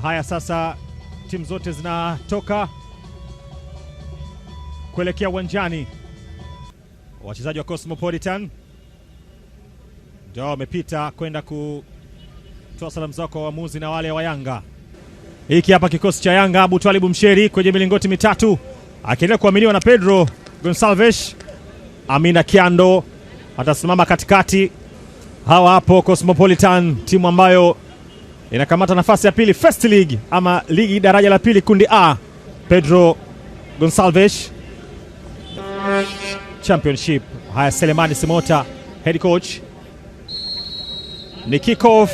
Haya, sasa timu zote zinatoka kuelekea uwanjani. Wachezaji wa Cosmopolitan ndio wamepita kwenda kutoa salamu zao kwa waamuzi na wale wa Yanga. Hiki hapa kikosi cha Yanga, Abu Twalibu Msheri kwenye milingoti mitatu akiendelea kuaminiwa na Pedro Gonsalves. Amina Kiando atasimama katikati. Hawa hapo Cosmopolitan, timu ambayo inakamata nafasi ya pili First League ama ligi daraja la pili kundi A. Pedro Gonsalves Championship. Haya, Selemani Simota head coach. Ni kick off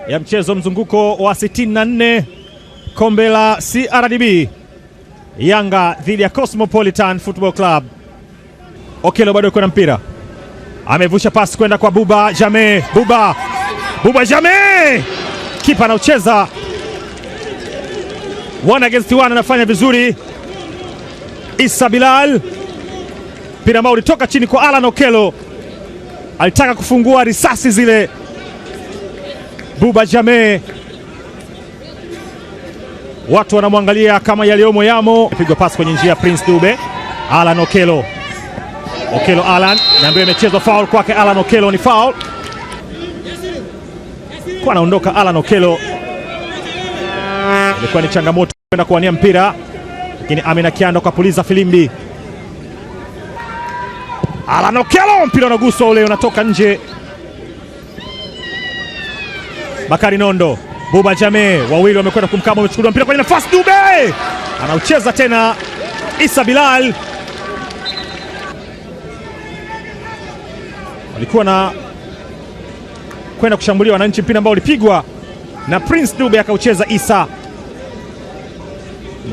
ya mchezo mzunguko wa 64 kombe la CRDB, Yanga dhidi ya Cosmopolitan Football Club. Okelo bado yuko na mpira, amevusha pasi kwenda kwa Buba Jame. Buba Jame, kipa anaucheza 1 against 1, anafanya vizuri. Issa Bilal, mpira ambao ulitoka chini kwa Alan Okelo, alitaka kufungua risasi zile. Buba Jame, watu wanamwangalia kama yaliomo yamo. Pigwa pasi kwenye njia Prince Dube. Alan Okelo Alan, naambiwa imechezwa foul kwake. Alan Okelo, ni foul kwa anaondoka Alan Okelo. Ilikuwa ni changamoto kwenda kuwania mpira, lakini Amina Kiando kapuliza filimbi. Alan Okelo, mpira unaguswa ule, unatoka nje. Bakari Nondo, Buba Jame, wawili wamekwenda kumkama, wamechukuliwa mpira kwenye nafasi. Dube anaucheza tena. Issa Bilal walikuwa na kwenda kushambulia wananchi, mpira ambao ulipigwa na Prince Dube akaucheza. Issa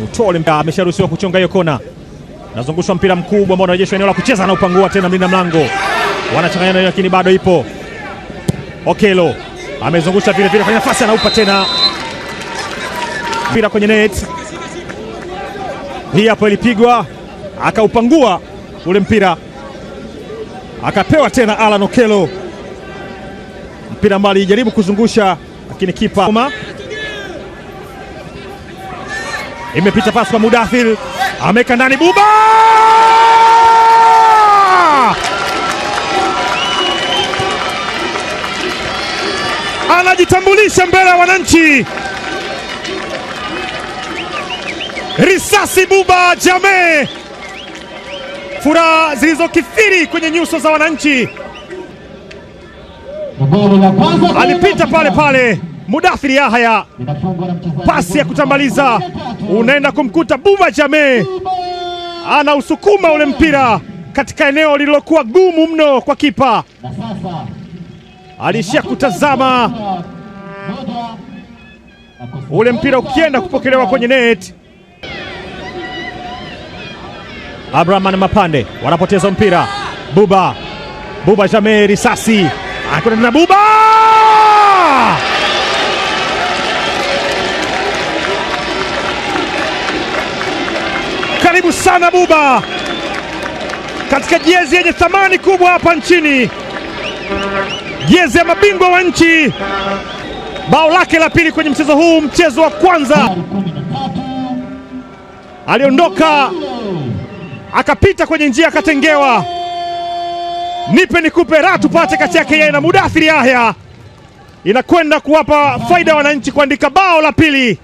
Mutole amesharuhusiwa kuchonga hiyo kona. Nazungushwa mpira mkubwa ambao unarejeshwa eneo la kucheza, na upangua tena mlinda mlango. Wanachanganyana lakini bado ipo. Okelo amezungusha vile vile kwenye nafasi, anaupa tena mpira kwenye net. Hii hapo ilipigwa, akaupangua ule mpira, akapewa tena Alan Okelo. Mpira ambao alijaribu kuzungusha lakini kipa. Imepita pasi kwa Mudathir, ameka ndani. Buba anajitambulisha mbele ya wananchi. Risasi Buba Jame, furaha zilizokithiri kwenye nyuso za wananchi. Alipita pale pale Mudathir Yahya, pasi ya kutambaliza unaenda kumkuta Buba Jame, anausukuma ule mpira katika eneo lililokuwa gumu mno kwa kipa. Alishia kutazama ule mpira ukienda kupokelewa kwenye net. Abraham na Mapande wanapoteza mpira. Buba Jame, risasi anakwenda na Buba, karibu sana Buba katika jezi yenye thamani kubwa hapa nchini, jezi ya mabingwa wa nchi. Bao lake la pili kwenye mchezo huu, mchezo wa kwanza aliondoka akapita kwenye njia akatengewa. Nipe nikupe raha tupate kati yake yeye na Mudathir Yahya, inakwenda kuwapa faida wananchi kuandika bao la pili.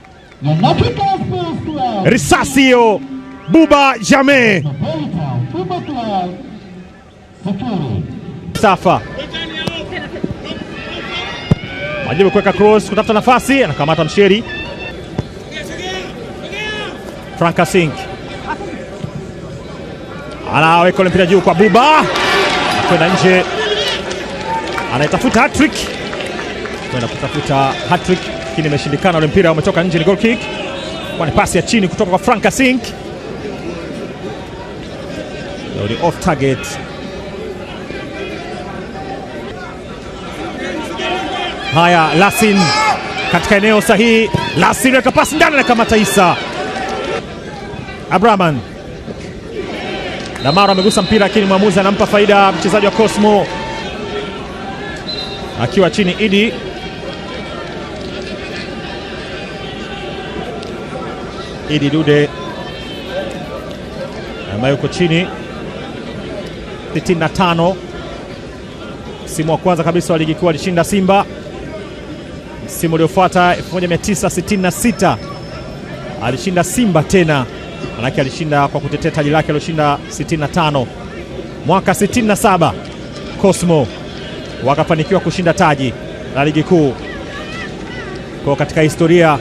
Risasi hiyo Buba Jame. Safa Majibu kuweka cross kutafuta nafasi, anakamata Msheri. Franka Sink anaweka ule mpira juu kwa Buba, kwenda nje, anaitafuta hat-trick, kwenda kutafuta hat-trick lakini imeshindikana. Ule mpira umetoka nje, ni goal kick. Kwa ni pasi ya chini kutoka kwa Franka Sink, ni off target. Haya, Lasin katika eneo sahihi. Lasin weka pasi ndani na kamata Issa. Abraman Damaro amegusa mpira lakini mwamuzi anampa faida mchezaji wa Cosmo akiwa chini. Idi Idi Dude ambaye yuko chini 65. Msimu wa kwanza kabisa wa ligi kuu alishinda Simba. Msimu uliofuata 1966 alishinda Simba tena, manake alishinda kwa kutetea taji lake aliyoshinda 65. Mwaka 67 Cosmo wakafanikiwa kushinda taji la ligi kuu. Kwa katika historia,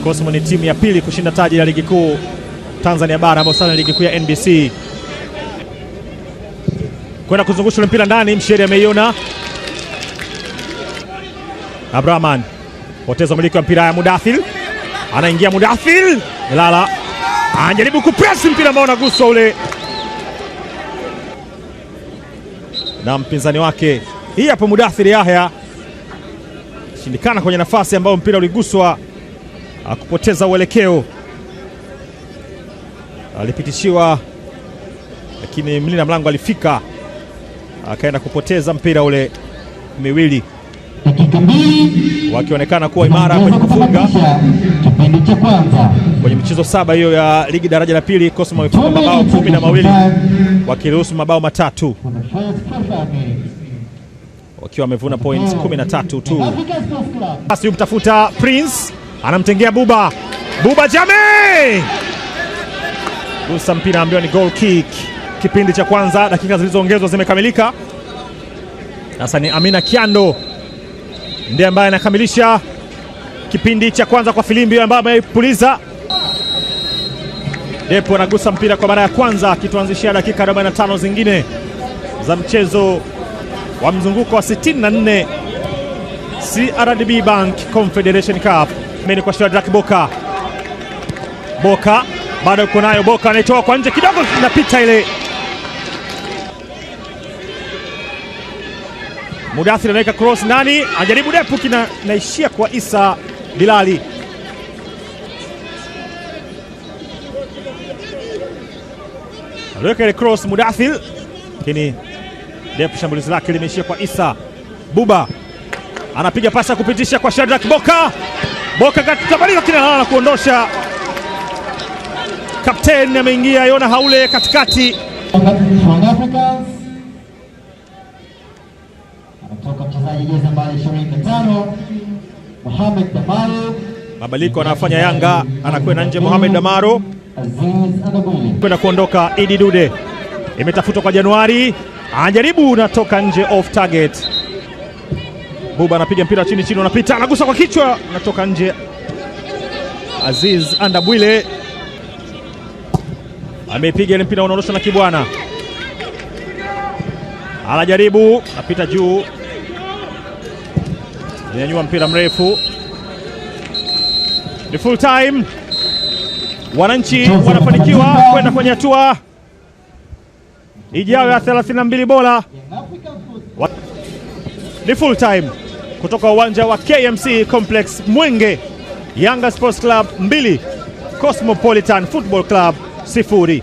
Cosmo ni timu ya pili kushinda taji la ligi kuu Tanzania bara, ambayo sana ligi kuu ya NBC. Kwenda kuzungusha mpira ndani, Msheri ameiona. Abraman poteza umiliki wa mpira ya Mudathir. Anaingia Mudathir, Lala anajaribu kupress mpira ambao unaguswa ule na mpinzani wake. Hii hapo Mudathir Yahya shindikana kwenye nafasi ambayo mpira uliguswa, akupoteza uelekeo. Alipitishiwa lakini mlinda mlango alifika, akaenda kupoteza mpira ule miwili. Wakionekana kuwa imara kwenye kufunga kipindi cha kwanza kwenye michezo 7 hiyo ya ligi daraja la pili. Cosmo wamefunga mabao 12 wakiruhusu mabao 3, wakiwa wamevuna points 13 tu. Basi umtafuta Prince, anamtengea Buba. Buba Jame gusa mpira ambao ni goal kick. Kipindi cha kwanza, dakika zilizoongezwa zimekamilika. Sasa ni Amina Kiando ndiye ambaye anakamilisha kipindi cha kwanza kwa filimbi ambayo ameipuliza. Depo anagusa mpira kwa mara ya kwanza, akituanzishia dakika 45 zingine za mchezo wa mzunguko wa 64 CRDB Bank Confederation Cup. Meni kwa Shadrack Boka. Boka bado yuko nayo. Boka anaitoa kwa nje kidogo, inapita ile. Mudathir anaweka cross ndani, ajaribu Depu, naishia kwa Isa Bilali. Aliweka ile cross Mudathir, lakini Depu shambulizi lake limeishia kwa Isa. Buba anapiga pasi kupitisha kwa Shadrack Boka. Boka katabaliwa kina na kuondosha. Kapteni ameingia, Yona Haule katikati. Anatoka mchezaji jezi nambari 25 Mohamed Damaro. Mabadiliko anafanya Yanga, anakwenda nje Mohamed Damaro. Kwenda kuondoka Idi Dude. Imetafutwa kwa Januari, anajaribu, unatoka nje, off target. Buba anapiga mpira chini chini, unapita, anagusa kwa kichwa, unatoka nje. Aziz Andabwile amepiga ile mpira, unaondoshwa na Kibwana. Anajaribu, napita juu, nyanyua mpira mrefu. Ni full time. Wananchi wanafanikiwa kwenda kwenye hatua ijayo ya 32 bora. Ni full time kutoka uwanja wa KMC Complex Mwenge. Yanga Sports Club 2 Cosmopolitan Football Club 0.